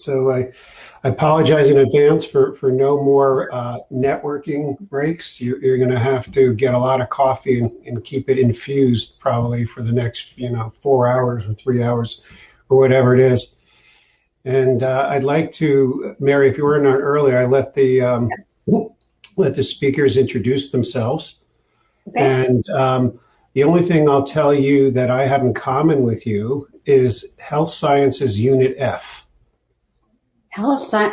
So I apologize in advance for no more networking breaks. You're going to have to get a lot of coffee and keep it infused probably for the next, 4 hours or 3 hours or whatever it is. And I'd like to, Mary, if you weren't on earlier, I let the speakers introduce themselves. Okay. And the only thing I'll tell you that I have in common with you is Health Sciences Unit F. Health science.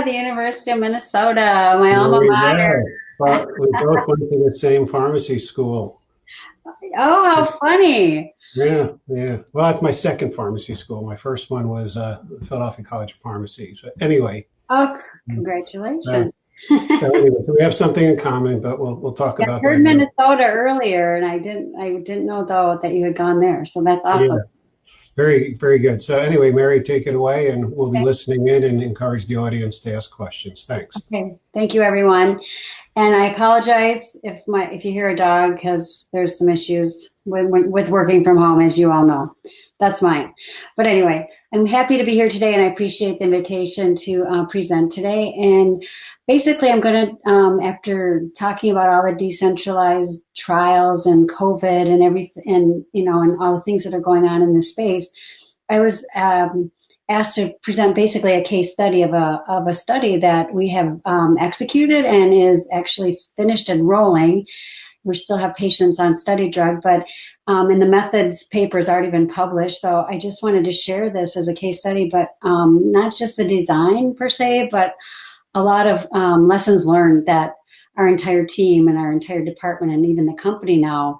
The University of Minnesota, my There alma we mater. go. But we both went to the same pharmacy school. Oh, how funny. Yeah, yeah. Well, that's my second pharmacy school. My first one was the Philadelphia College of Pharmacy. So anyway, Oh, uh, congratulations. so we have something in common, but we'll talk I about that heard another. Minnesota earlier, and I didn't know though that you had gone there. So that's Yeah, awesome. very, very good. So anyway, Mary, take it away, and we'll be listening in and encourage the audience to ask questions. Thanks. Okay. Thank you, everyone. And I apologize if you hear a dog because there's some issues with working from home, as you all know. That's mine. But anyway, I'm happy to be here today, and I appreciate the invitation to present today. And basically, I'm going to, after talking about all the decentralized trials and COVID and everything, and all the things that are going on in this space, I was asked to present basically a case study of a study that we have executed and is actually finished enrolling. We still have patients on study drug, but and the methods paper has already been published. So I just wanted to share this as a case study, but not just the design per se, but a lot of lessons learned that our entire team and our entire department and even the company now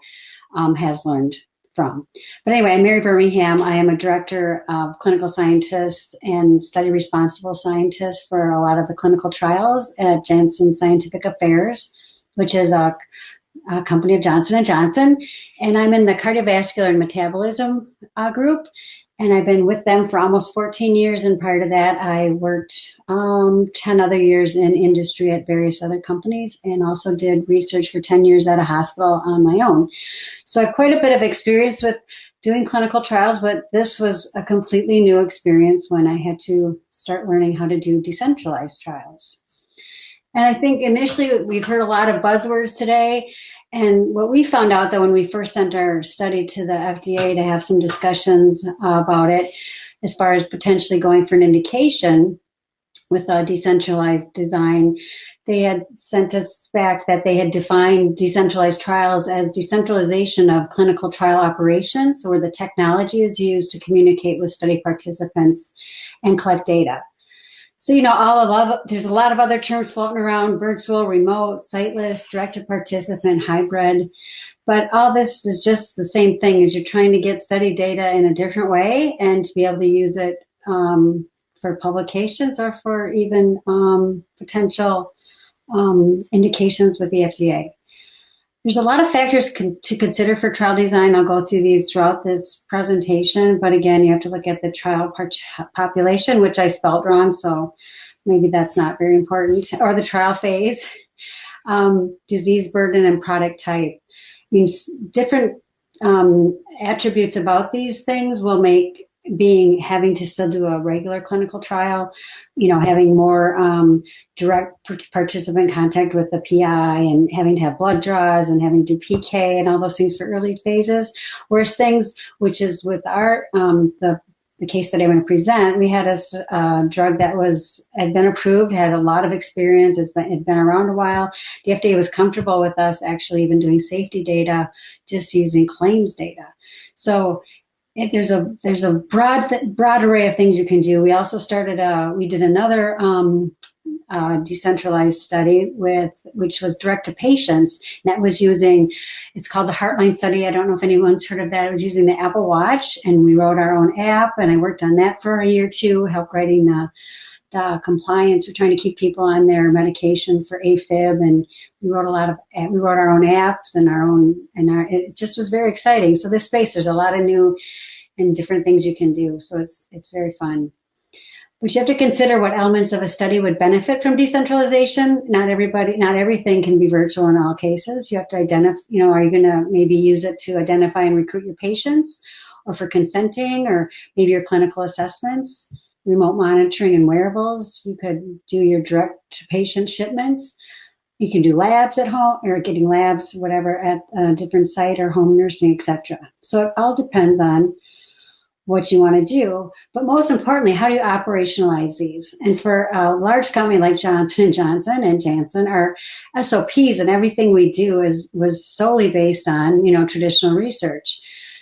has learned from. But anyway, I'm Mary Birmingham. I am a director of clinical scientists and study responsible scientist for a lot of the clinical trials at Janssen Scientific Affairs, which is a company of Johnson & Johnson. And I'm in the cardiovascular and metabolism group. And I've been with them for almost 14 years. And prior to that, I worked 10 other years in industry at various other companies and also did research for 10 years at a hospital on my own. So I have quite a bit of experience with doing clinical trials, but this was a completely new experience when I had to start learning how to do decentralized trials. And I think initially we've heard a lot of buzzwords today. And what we found out that when we first sent our study to the FDA to have some discussions about it, as far as potentially going for an indication with a decentralized design, they had sent us back that they had defined decentralized trials as decentralization of clinical trial operations, where the technology is used to communicate with study participants and collect data. So, there's a lot of other terms floating around: virtual, remote, siteless, direct-to-participant, hybrid. But all this is just the same thing, as you're trying to get study data in a different way and to be able to use it for publications or for even potential indications with the FDA. There's a lot of factors to consider for trial design. I'll go through these throughout this presentation, but again, you have to look at the trial population, which I spelled wrong, so maybe that's not very important, or the trial phase, disease burden, and product type. Means different attributes about these things will make having to still do a regular clinical trial, having more direct participant contact with the PI and having to have blood draws and having to do PK and all those things for early phases. Whereas things, which is with our, the case study I'm going to present, we had a drug that had been approved, had a lot of experience, had been around a while. The FDA was comfortable with us actually even doing safety data, just using claims data. So there's a broad array of things you can do. We also we did another decentralized study which was direct to patients. And that was it's called the Heartline study. I don't know if anyone's heard of that. It was using the Apple Watch, and we wrote our own app, and I worked on that for a year or two, helped writing the compliance. We're trying to keep people on their medication for AFib, and we wrote our own apps it just was very exciting. So this space, there's a lot of new and different things you can do. So it's very fun. But you have to consider what elements of a study would benefit from decentralization. Not everything can be virtual in all cases. You have to identify, are you going to maybe use it to identify and recruit your patients, or for consenting, or maybe your clinical assessments? remote monitoring and wearables. You could do your direct patient shipments. You can do labs at home or getting labs, whatever, at a different site or home nursing, etc. So it all depends on what you want to do. But most importantly, how do you operationalize these? And for a large company like Johnson & Johnson and Janssen, our SOPs and everything we do was solely based on, traditional research.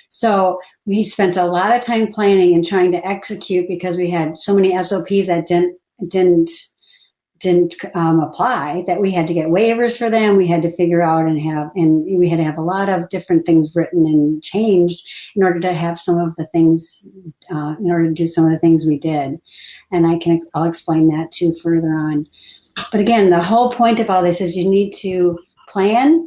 So we spent a lot of time planning and trying to execute because we had so many SOPs that didn't apply, that we had to get waivers for them. We had to figure out and we had to have a lot of different things written and changed in order to have some of the things, in order to do some of the things we did. And I'll explain that too further on. But again, the whole point of all this is you need to plan.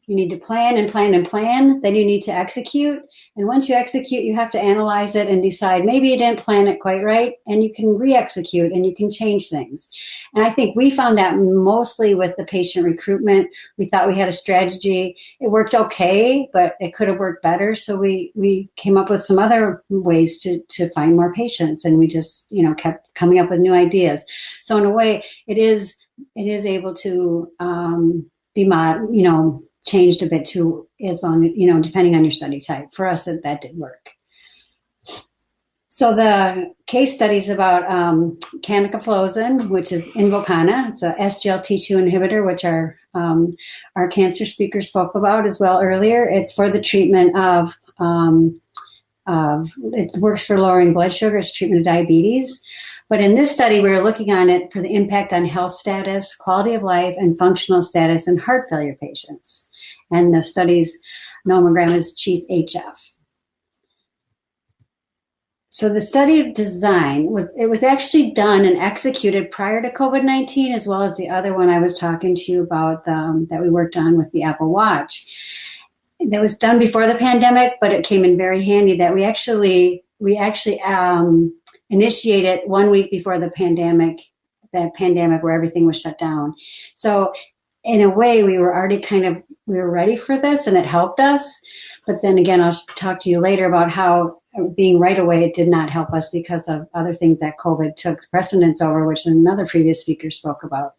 You need to plan and plan and plan. Then you need to execute. And once you execute, you have to analyze it and decide maybe you didn't plan it quite right, and you can re-execute and you can change things. And I think we found that mostly with the patient recruitment. We thought we had a strategy. It worked okay, but it could have worked better. So we came up with some other ways to find more patients, and we just, kept coming up with new ideas. So in a way, it is able to be changed a bit too, as long, depending on your study type. For us, that did work. So the case studies about canagliflozin, which is Invokana. It's a SGLT2 inhibitor, which our cancer speaker spoke about as well earlier. It's for the treatment of it works for lowering blood sugar. It's treatment of diabetes. But in this study, we were looking on it for the impact on health status, quality of life, and functional status in heart failure patients. And the study's nomogram is CHIEF-HF. So the study design was actually done and executed prior to COVID-19, as well as the other one I was talking to you about that we worked on with the Apple Watch. That was done before the pandemic, but it came in very handy that we actually initiated 1 week before the pandemic where everything was shut down. So in a way, we were already we were ready for this, and it helped us. But then again, I'll talk to you later about how being right away, it did not help us because of other things that COVID took precedence over, which another previous speaker spoke about.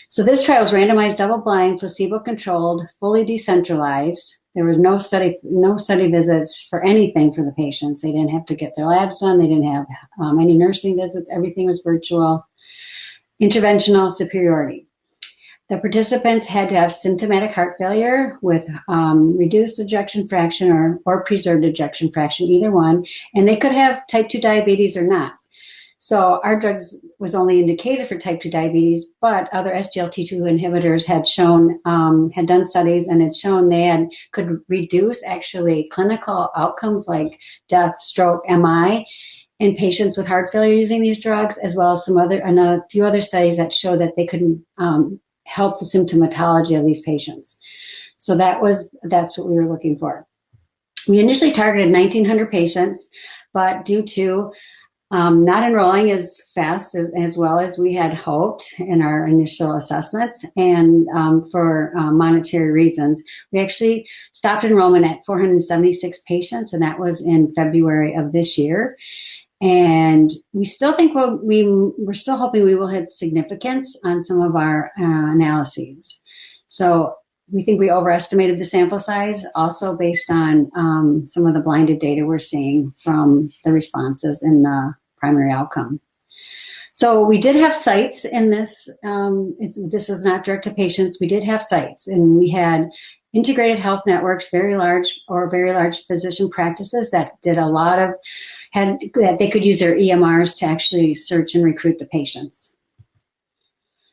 So this trial was randomized, double-blind, placebo-controlled, fully decentralized. There was no study visits for anything for the patients. They didn't have to get their labs done. They didn't have any nursing visits. Everything was virtual. Interventional superiority. The participants had to have symptomatic heart failure with reduced ejection fraction or preserved ejection fraction, either one, and they could have type 2 diabetes or not. So our drugs was only indicated for type 2 diabetes, but other SGLT2 inhibitors had done studies and had shown they could reduce actually clinical outcomes like death, stroke, MI in patients with heart failure using these drugs, as well as a few other studies that show that they could help the symptomatology of these patients. So that's what we were looking for. We initially targeted 1,900 patients, but due to not enrolling as fast as well as we had hoped in our initial assessments, and for monetary reasons, we actually stopped enrollment at 476 patients, and that was in February of this year. And we still think we're still hoping we will hit significance on some of our analyses. So we think we overestimated the sample size, also based on some of the blinded data we're seeing from the responses in the primary outcome. So we did have sites in this. This was not direct to patients. We did have sites, and we had integrated health networks, very large physician practices that did a lot of, that they could use their EMRs to actually search and recruit the patients.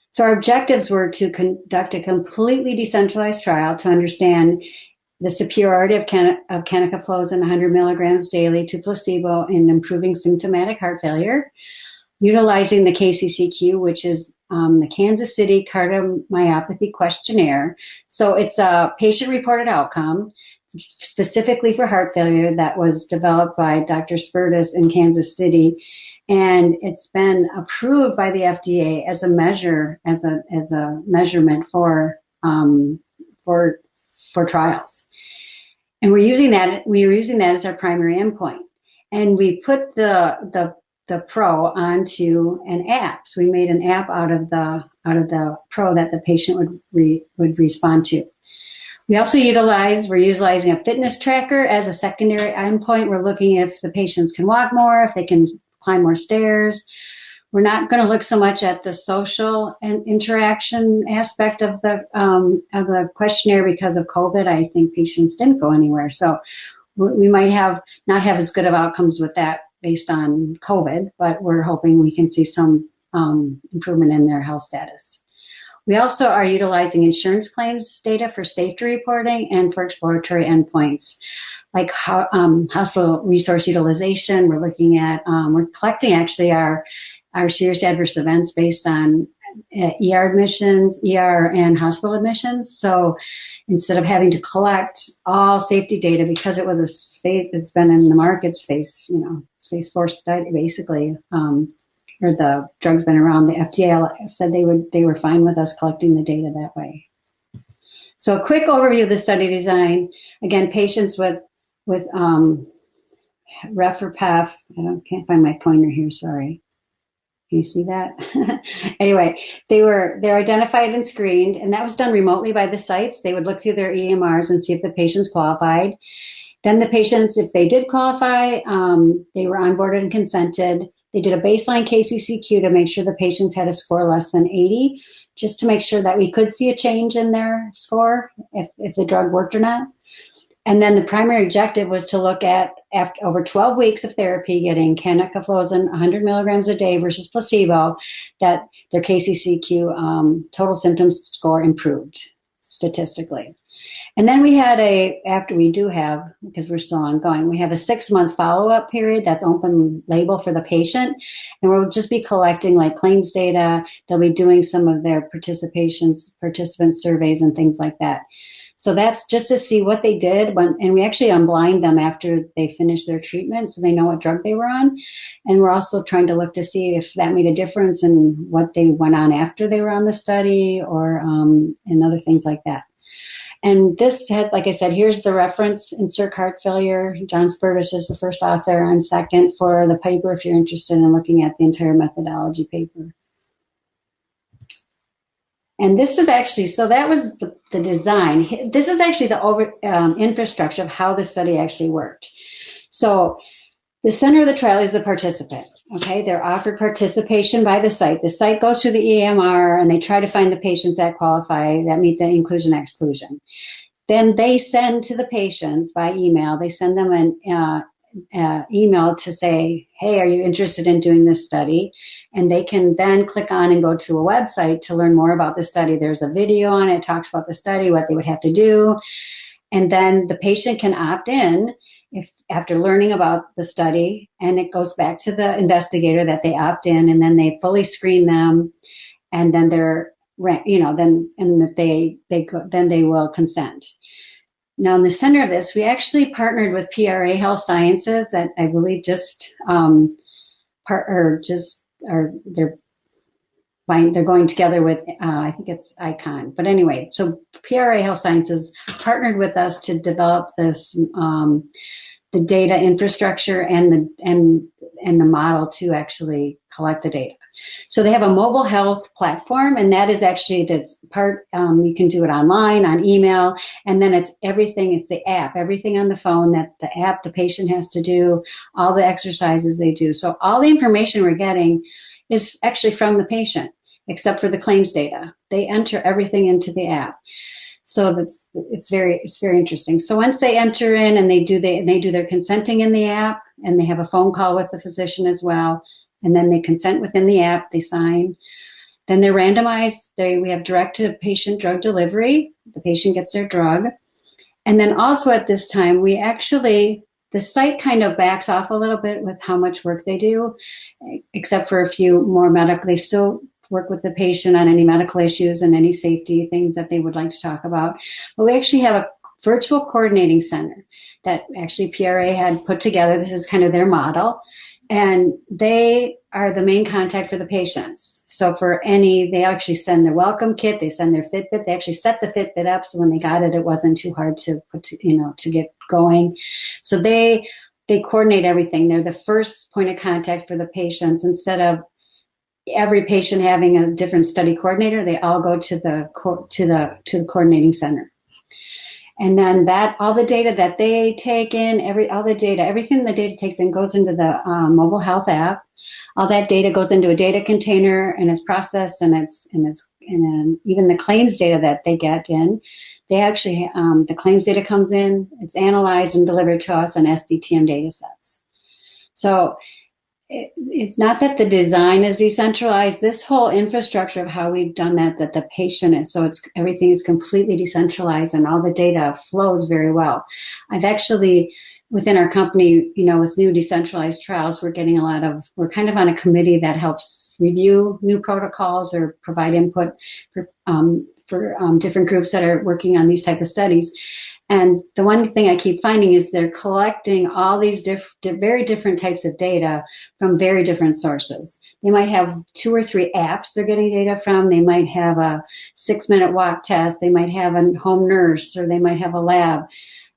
So our objectives were to conduct a completely decentralized trial to understand the superiority of canagliflozin 100 milligrams daily to placebo in improving symptomatic heart failure, utilizing the KCCQ, which is the Kansas City Cardiomyopathy Questionnaire. So it's a patient-reported outcome specifically for heart failure that was developed by Dr. Spertus in Kansas City, and it's been approved by the FDA as a measurement for trials. And we're using that as our primary endpoint. And we put the the Pro onto an app. So we made an app out of the Pro that the patient would respond to. We're utilizing a fitness tracker as a secondary endpoint. We're looking if the patients can walk more, if they can climb more stairs. We're not going to look so much at the social and interaction aspect of the questionnaire because of COVID. I think patients didn't go anywhere. So we might not have as good of outcomes with that based on COVID, but we're hoping we can see some improvement in their health status. We also are utilizing insurance claims data for safety reporting and for exploratory endpoints, like hospital resource utilization. We're looking at, we're collecting actually our serious adverse events based on ER admissions, ER and hospital admissions. So instead of having to collect all safety data, because it was a space that's been in the market space, space force study basically, or the drug's been around, the FDA said they were fine with us collecting the data that way. So a quick overview of the study design. Again, patients with ref or PEF. Can't find my pointer here, sorry. Can you see that? Anyway, they're identified and screened, and that was done remotely by the sites. They would look through their EMRs and see if the patients qualified. Then the patients, if they did qualify, they were onboarded and consented. They did a baseline KCCQ to make sure the patients had a score less than 80, just to make sure that we could see a change in their score if the drug worked or not. And then the primary objective was to look at, after over 12 weeks of therapy, getting canagliflozin 100 milligrams a day versus placebo, that their KCCQ total symptoms score improved statistically. And then we had because we're still ongoing, we have a 6-month follow-up period that's open label for the patient. And we'll just be collecting like claims data. They'll be doing some of their participant surveys and things like that. So that's just to see what they did and we actually unblind them after they finish their treatment so they know what drug they were on. And we're also trying to look to see if that made a difference in what they went on after they were on the study or and other things like that. And this had, like I said, here's the reference, insert heart failure. John Spurtis is the first author. I'm second for the paper if you're interested in looking at the entire methodology paper. And this is actually, so that was the design. This is actually the infrastructure of how the study actually worked. So the center of the trial is the participant. Okay, they're offered participation by the site. The site goes through the EMR and they try to find the patients that qualify, that meet the inclusion exclusion. Then they send to the patients by email, they send them an email to say, hey, are you interested in doing this study? And they can then click on and go to a website to learn more about the study. There's a video on it, talks about the study, what they would have to do. And then the patient can opt in after learning about the study, and it goes back to the investigator that they opt in, and then they fully screen them, and then then they will consent. Now, in the center of this, we actually partnered with PRA Health Sciences that I believe they're going together with, I think it's Icon. But anyway, so PRA Health Sciences partnered with us to develop this, the data infrastructure and the model to actually collect the data. So they have a mobile health platform, and that is actually that's part. You can do it online, on email, and then it's everything. It's the app, everything on the phone that the app the patient has to do, all the exercises they do. So all the information we're getting is actually from the patient, except for the claims data. They enter everything into the app. So it's very interesting. So once they enter in and they do their consenting in the app, and they have a phone call with the physician as well, and then they consent within the app, they sign. Then they're randomized. We have direct to patient drug delivery. The patient gets their drug. And then also at this time, the site kind of backs off a little bit with how much work they do, except for a few more medical. They still work with the patient on any medical issues and any safety things that they would like to talk about. But we actually have a virtual coordinating center that actually PRA had put together. This is kind of their model. And they are the main contact for the patients. So they actually send their welcome kit, they send their Fitbit, they actually set the Fitbit up so when they got it, it wasn't too hard to get going. So they they coordinate everything. They're the first point of contact for the patients. Instead of every patient having a different study coordinator, they all go to the coordinating center. And then all the data that they take in, everything the data takes in goes into the mobile health app. All that data goes into a data container and is processed, and even the claims data that they get in, they actually the claims data comes in, it's analyzed and delivered to us on SDTM data sets. So it's not that the design is decentralized. This whole infrastructure of how we've done that the patient is, so everything is completely decentralized and all the data flows very well. I've actually, within our company, with new decentralized trials, we're kind of on a committee that helps review new protocols or provide input for different groups that are working on these type of studies. And the one thing I keep finding is they're collecting all these very different types of data from very different sources. They might have 2 or 3 apps they're getting data from. They might have a 6-minute walk test. They might have a home nurse, or they might have a lab.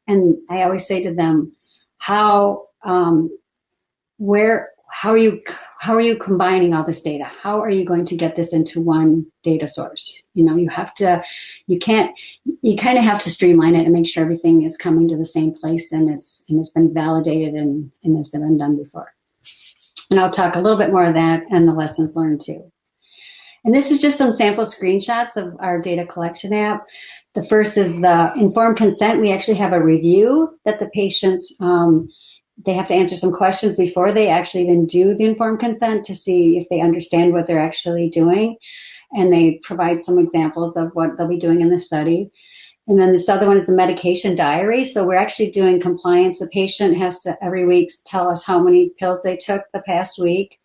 And I always say to them, how are you combining all this data? How are you going to get this into one data source? You kind of have to streamline it and make sure everything is coming to the same place and it's been validated and has been done before. And I'll talk a little bit more of that and the lessons learned too. And this is just some sample screenshots of our data collection app. The first is the informed consent. We actually have a review that the patients, they have to answer some questions before they actually even do the informed consent to see if they understand what they're actually doing. And they provide some examples of what they'll be doing in the study. And then this other one is the medication diary. So we're actually doing compliance. The patient has to every week tell us how many pills they took the past week.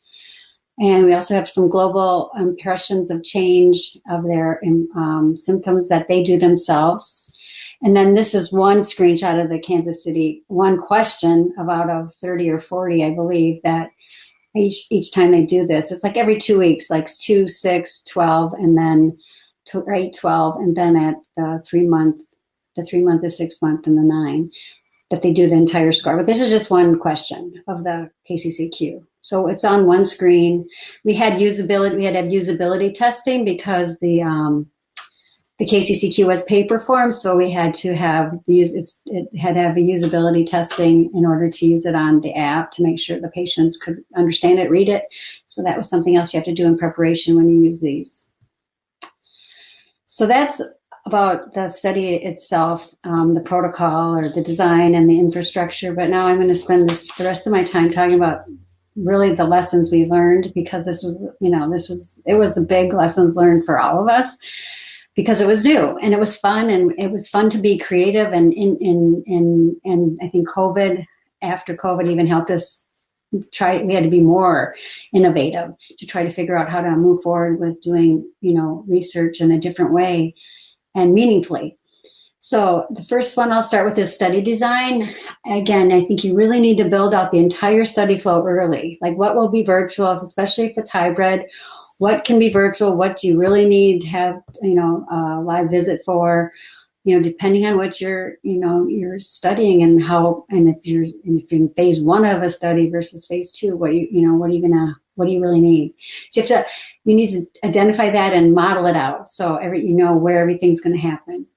And we also have some global impressions of change of their symptoms that they do themselves. And then this is one screenshot of the Kansas City, one question out of 30 or 40, I believe, that each time they do this. It's like every 2 weeks, like 2, 6, 12, and then 8, 12, and then at the 3-month, the 6 month, and the 9, that they do the entire score. But this is just one question of the KCCQ. So it's on one screen. We had to have usability testing because the KCCQ was paper form, so we had to have it had to have a usability testing in order to use it on the app to make sure the patients could understand it, read it. So that was something else you have to do in preparation when you use these. So that's about the study itself, the protocol or the design and the infrastructure. But now I'm going to spend the rest of my time talking about really the lessons we learned, because it was a big lessons learned for all of us. Because it was new and it was fun, and it was fun to be creative, and I think after COVID even helped us we had to be more innovative to try to figure out how to move forward with doing, research in a different way and meaningfully. So the first one I'll start with is study design. Again, I think you really need to build out the entire study flow early. Like, what will be virtual, especially if it's hybrid? What can be virtual? What do you really need to have, a live visit for? Depending on what you're studying and how, and if you're in phase 1 of a study versus phase 2, what do you really need? So you need to identify that and model it out, so where everything's going to happen.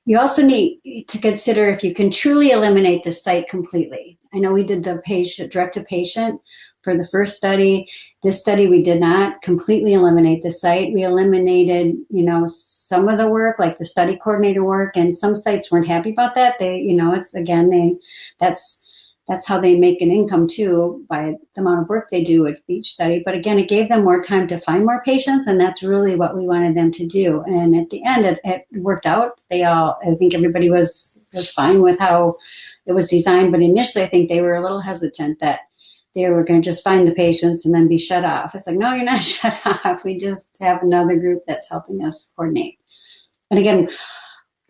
You also need to consider if you can truly eliminate the site completely. I know we did the direct to patient for the first study. This study, we did not completely eliminate the site. We eliminated, some of the work, like the study coordinator work, and some sites weren't happy about that. That's how they make an income too, by the amount of work they do with each study. But again, it gave them more time to find more patients, and that's really what we wanted them to do. And at the end, it worked out. I think everybody was fine with how it was designed. But initially, I think they were a little hesitant that they were going to just find the patients and then be shut off. It's like, no, you're not shut off. We just have another group that's helping us coordinate. And again,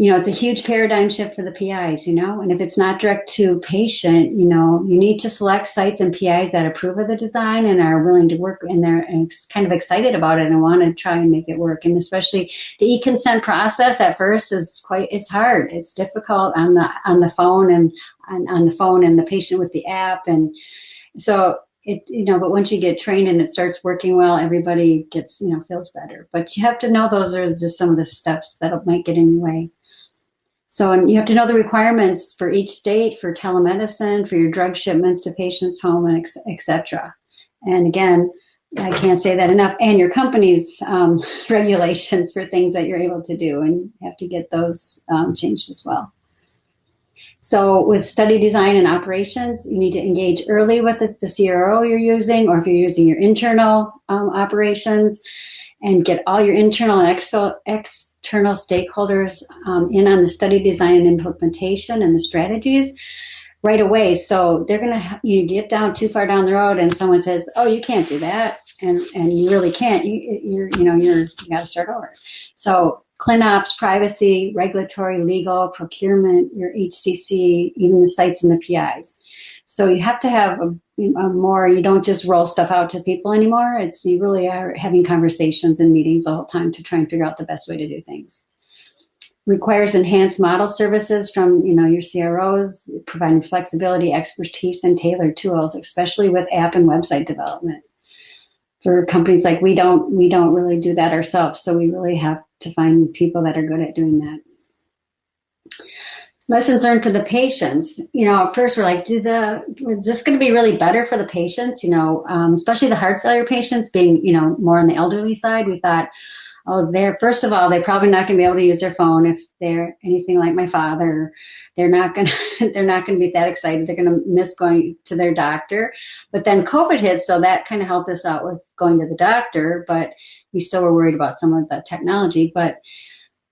it's a huge paradigm shift for the PIs, and if it's not direct to patient, you need to select sites and PIs that approve of the design and are willing to work in there and kind of excited about it and want to try and make it work. And especially the e-consent process at first it's hard. It's difficult on the phone and on the phone and the patient with the app. And so but once you get trained and it starts working well, everybody gets, feels better. But you have to know those are just some of the steps that might get in your way. So, and you have to know the requirements for each state, for telemedicine, for your drug shipments to patients' home, and et cetera. And again, I can't say that enough. And your company's regulations for things that you're able to do, and you have to get those changed as well. So with study design and operations, you need to engage early with the CRO you're using, or if you're using your internal operations, and get all your internal and external stakeholders in on the study design and implementation and the strategies right away. So they're going to, you get down too far down the road and someone says, oh, you can't do that. And you really can't. You got to start over. So ClinOps, privacy, regulatory, legal, procurement, your HCC, even the sites and the PIs. So you have to have you don't just roll stuff out to people anymore. You really are having conversations and meetings the whole time to try and figure out the best way to do things. Requires enhanced model services from, your CROs, providing flexibility, expertise, and tailored tools, especially with app and website development. For companies like we don't really do that ourselves, so we really have to find people that are good at doing that. Lessons learned for the patients. At first we're like, is this going to be really better for the patients? Especially the heart failure patients being, more on the elderly side. We thought, first of all, they're probably not going to be able to use their phone if they're anything like my father. They're not going to be that excited. They're going to miss going to their doctor. But then COVID hit, so that kind of helped us out with going to the doctor. But we still were worried about some of the technology. But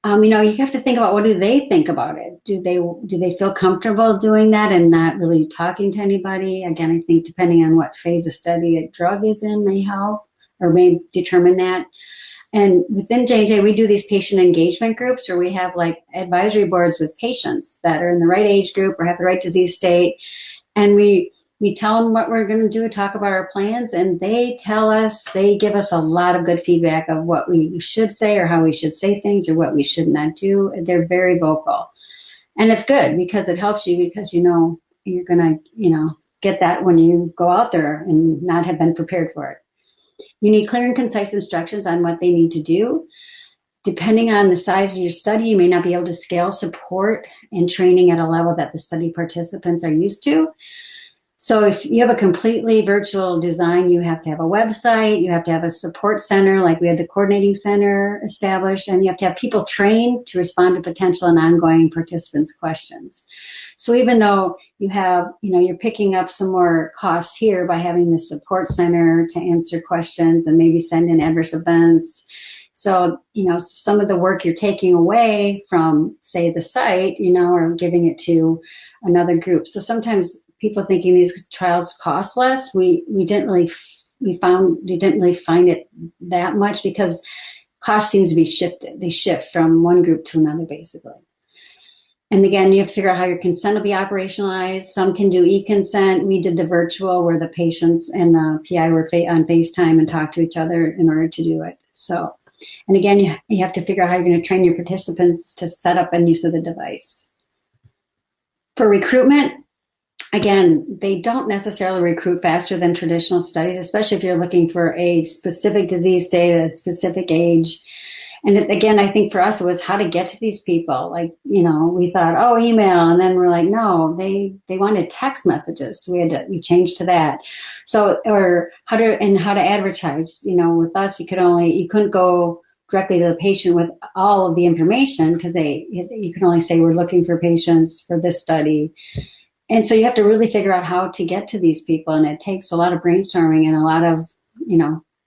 you have to think about, what do they think about it? Do they feel comfortable doing that and not really talking to anybody? Again, I think depending on what phase of study a drug is in may help or may determine that. And within J&J, we do these patient engagement groups where we have like advisory boards with patients that are in the right age group or have the right disease state. And we tell them what we're going to do, talk about our plans, and they give us a lot of good feedback of what we should say or how we should say things or what we should not do. They're very vocal. And it's good because it helps you because you're going to, get that when you go out there and not have been prepared for it. You need clear and concise instructions on what they need to do. Depending on the size of your study, you may not be able to scale support and training at a level that the study participants are used to. So if you have a completely virtual design, you have to have a website, you have to have a support center, like we had the coordinating center established, and you have to have people trained to respond to potential and ongoing participants' questions. So even though you have, you're picking up some more costs here by having the support center to answer questions and maybe send in adverse events. So, some of the work you're taking away from, say, the site, or giving it to another group. So sometimes people thinking these trials cost less, we didn't really find it that much because cost seems to be shifted. They shift from one group to another, basically. And again, you have to figure out how your consent will be operationalized. Some can do e-consent. We did the virtual where the patients and the PI were on FaceTime and talked to each other in order to do it. So, and again, you have to figure out how you're going to train your participants to set up and use of the device. For recruitment, again, they don't necessarily recruit faster than traditional studies, especially if you're looking for a specific disease state at a specific age. And again, I think for us, it was how to get to these people. Like, we thought, email. And then we're like, no, they wanted text messages. So we changed to that. So, or how to advertise, with us, you couldn't go directly to the patient with all of the information because you can only say we're looking for patients for this study. And so you have to really figure out how to get to these people. And it takes a lot of brainstorming and a lot of,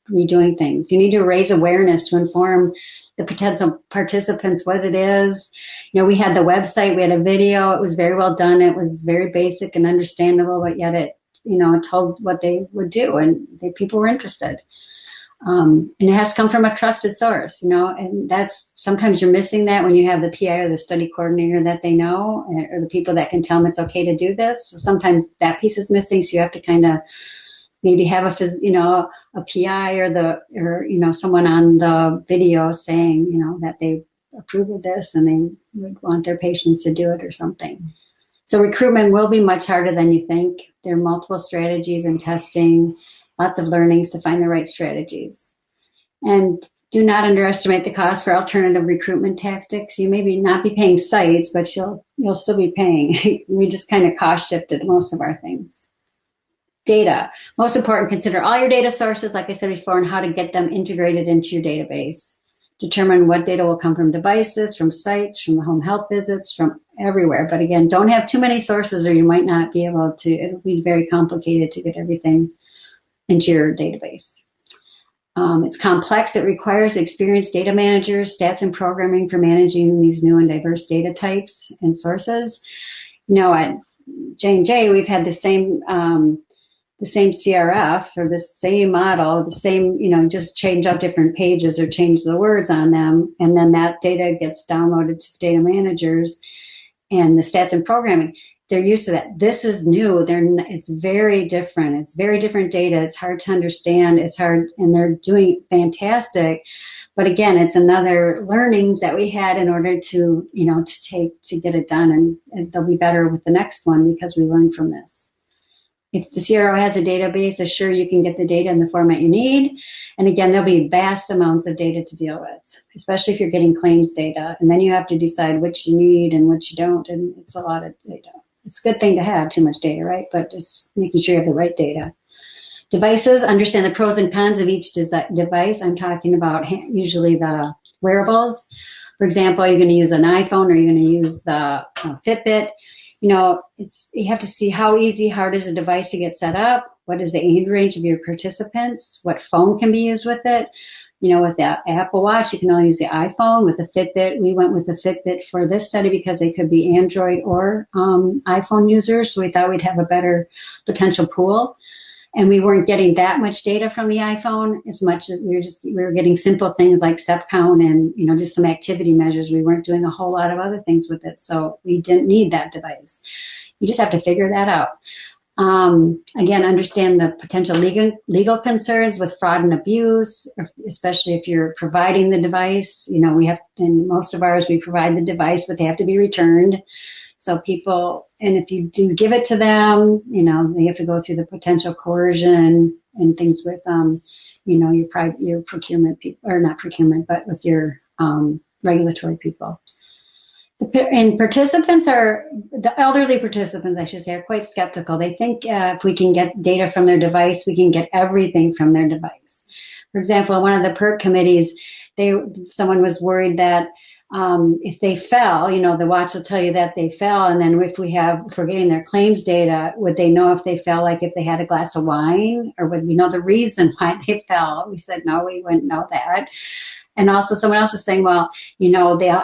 redoing things. You need to raise awareness to inform the potential participants what it is. We had the website, we had a video. It was very well done. It was very basic and understandable, but yet it told what they would do, and people were interested. And it has to come from a trusted source, and that's sometimes you're missing that when you have the PI or the study coordinator that they know, or the people that can tell them it's okay to do this. So sometimes that piece is missing, so you have to kind of maybe have a PI or someone on the video saying, that they approve of this and they would want their patients to do it or something. So recruitment will be much harder than you think. There are multiple strategies and testing, lots of learnings to find the right strategies. And do not underestimate the cost for alternative recruitment tactics. You may not be paying sites, but you'll still be paying. We just kind of cost shifted most of our things. Data. Most important, consider all your data sources, like I said before, and how to get them integrated into your database. Determine what data will come from devices, from sites, from the home health visits, from everywhere. But again, don't have too many sources or you might not be able to, it'll be very complicated to get everything into your database. It's complex. It requires experienced data managers, stats and programming for managing these new and diverse data types and sources. At J&J, we've had the same CRF or the same model, the same, just change out different pages or change the words on them. And then that data gets downloaded to the data managers and the stats and programming. They're used to that. This is new. It's very different. It's very different data. It's hard to understand. It's hard, and they're doing fantastic. But again, it's another learnings that we had in order to get it done. And they'll be better with the next one because we learned from this. If the CRO has a database, assure you can get the data in the format you need. And again, there'll be vast amounts of data to deal with, especially if you're getting claims data. And then you have to decide which you need and which you don't. And it's a lot of data. It's a good thing to have too much data, right? But just making sure you have the right data. Devices, understand the pros and cons of each device. I'm talking about usually the wearables. For example, you're going to use an iPhone or you're going to use the Fitbit. You have to see how easy, hard is a device to get set up. What is the age range of your participants? What phone can be used with it? With the Apple Watch, you can only use the iPhone. With the Fitbit, we went with the Fitbit for this study because they could be Android or iPhone users. So we thought we'd have a better potential pool. And we weren't getting that much data from the iPhone as much as we were getting simple things like step count and, just some activity measures. We weren't doing a whole lot of other things with it. So we didn't need that device. You just have to figure that out. Again, understand the potential legal concerns with fraud and abuse, especially if you're providing the device. We have, in most of ours, we provide the device, but they have to be returned. So people, and if you do give it to them, they have to go through the potential coercion and things with, your procurement people, or not procurement, but with your regulatory people. And the elderly participants, I should say, are quite skeptical. They think if we can get data from their device, we can get everything from their device. For example, one of the PERT committees, someone was worried that if they fell, the watch will tell you that they fell, and then if we're getting their claims data, would they know if they fell, like if they had a glass of wine, or would we know the reason why they fell? We said, no, we wouldn't know that. And also someone else was saying, well,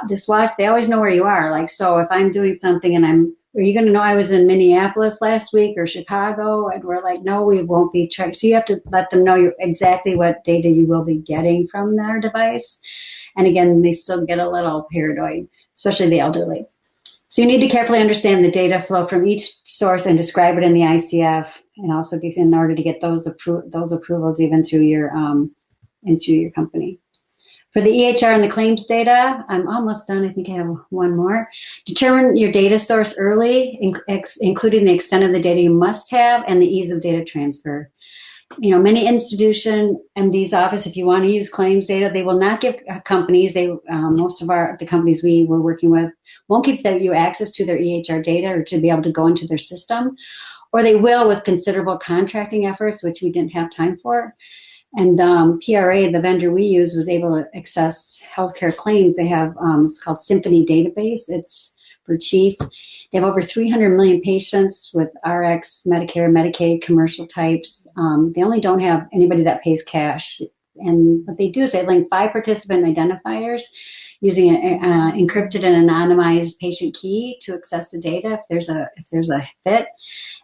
this watch, they always know where you are. Like, so if I'm doing something and are you going to know I was in Minneapolis last week or Chicago? And we're like, no, we won't be trying. So you have to let them know exactly what data you will be getting from their device. And again, they still get a little paranoid, especially the elderly. So you need to carefully understand the data flow from each source and describe it in the ICF, and also in order to get those approvals even through your company. For the EHR and the claims data, I'm almost done. I think I have one more. Determine your data source early, including the extent of the data you must have and the ease of data transfer. Many institution MD's office, if you want to use claims data, they will not give companies. Most of the companies we were working with won't give you access to their EHR data or to be able to go into their system, or they will with considerable contracting efforts, which we didn't have time for. And PRA, the vendor we use, was able to access healthcare claims. They have it's called Symphony Database. It's for Chief. They have over 300 million patients with RX, Medicare, Medicaid, commercial types. They only don't have anybody that pays cash. And what they do is they link 5 participant identifiers using an encrypted and anonymized patient key to access the data if there's a fit.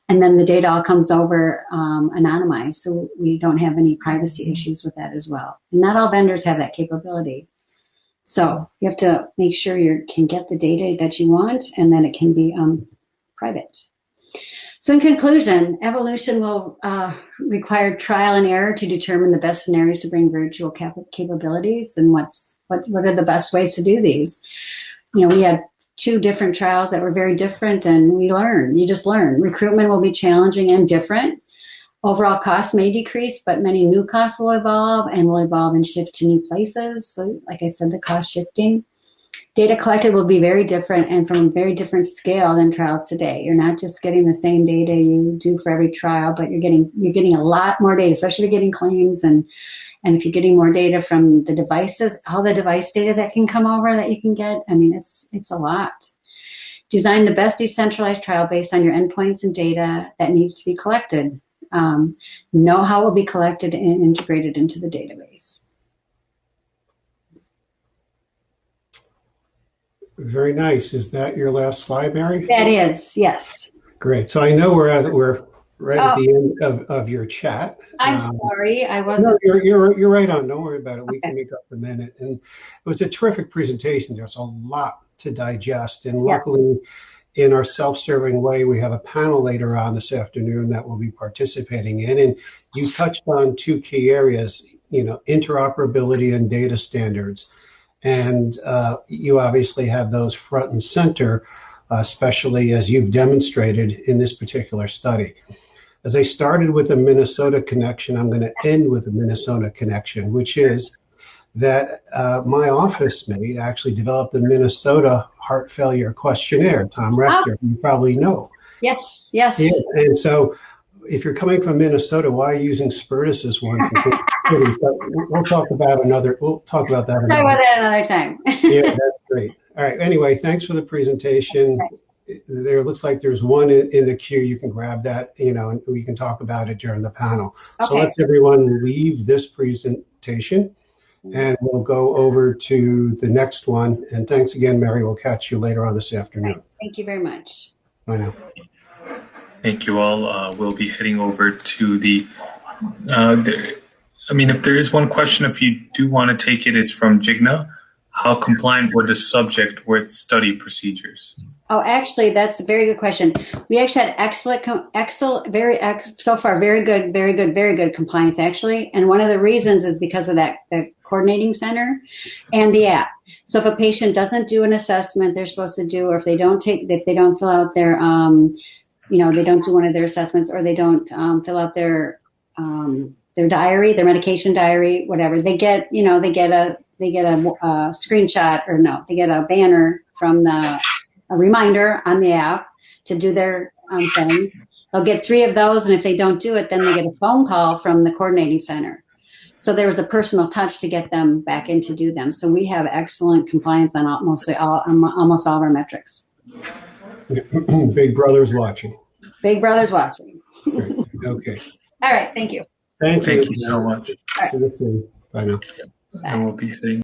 And then the data all comes over anonymized, so we don't have any privacy issues with that as well. And not all vendors have that capability. So you have to make sure you can get the data that you want and that it can be private. So in conclusion, evolution will require trial and error to determine the best scenarios to bring virtual capabilities and what are the best ways to do these. We had 2 different trials that were very different, and you just learn. Recruitment will be challenging and different. Overall costs may decrease, but many new costs will evolve and shift to new places. So like I said, the cost shifting. Data collected will be very different and from a very different scale than trials today. You're not just getting the same data you do for every trial, but you're getting a lot more data, especially if you're getting claims and if you're getting more data from the devices, all the device data that can come over that you can get. I mean, it's a lot. Design the best decentralized trial based on your endpoints and data that needs to be collected. Know how it will be collected and integrated into the database. Very nice. Is that your last slide, Mary? That is, yes. Great. So I know we're right at the end of your chat. I'm sorry, I wasn't. No, you're right on. Don't worry about it. We can make up a minute. And it was a terrific presentation. There's a lot to digest, and luckily, in our self-serving way, we have a panel later on this afternoon that we'll be participating in. And you touched on 2 key areas, interoperability and data standards. And you obviously have those front and center, especially as you've demonstrated in this particular study. As I started with a Minnesota connection, I'm going to end with a Minnesota connection, which is that my office mate actually developed the Minnesota Heart Failure Questionnaire, Tom Rector, you probably know. Yes. Yeah, and so if you're coming from Minnesota, why are you using Spertus's one? But we'll talk about that another time. Yeah, that's great. All right. Anyway, thanks for the presentation. There looks like there's one in the queue. You can grab that, and we can talk about it during the panel. Okay. So let's everyone leave this presentation, and we'll go over to the next one. And thanks again, Mary. We'll catch you later on this afternoon. Right. Thank you very much. Bye now. Thank you all. We'll be heading over to the, if there is one question, if you do want to take it, is from Jigna. How compliant were the subject with study procedures? Oh, actually, that's a very good question. We actually had so far, very good compliance, actually. And one of the reasons is because of the coordinating center and the app. So if a patient doesn't do an assessment they're supposed to do, or if they don't fill out their, they don't do one of their assessments, or they don't fill out their diary, their medication diary, whatever, they get a screenshot, or no, they get a banner from a reminder on the app to do their thing. They'll get 3 of those, and if they don't do it, then they get a phone call from the coordinating center. So there was a personal touch to get them back in to do them. So we have excellent compliance on almost all of our metrics. Big Brother's watching. Big Brother's watching. Okay. All right. Thank you. Thank you so much. See you soon. Bye now. And we'll be hitting.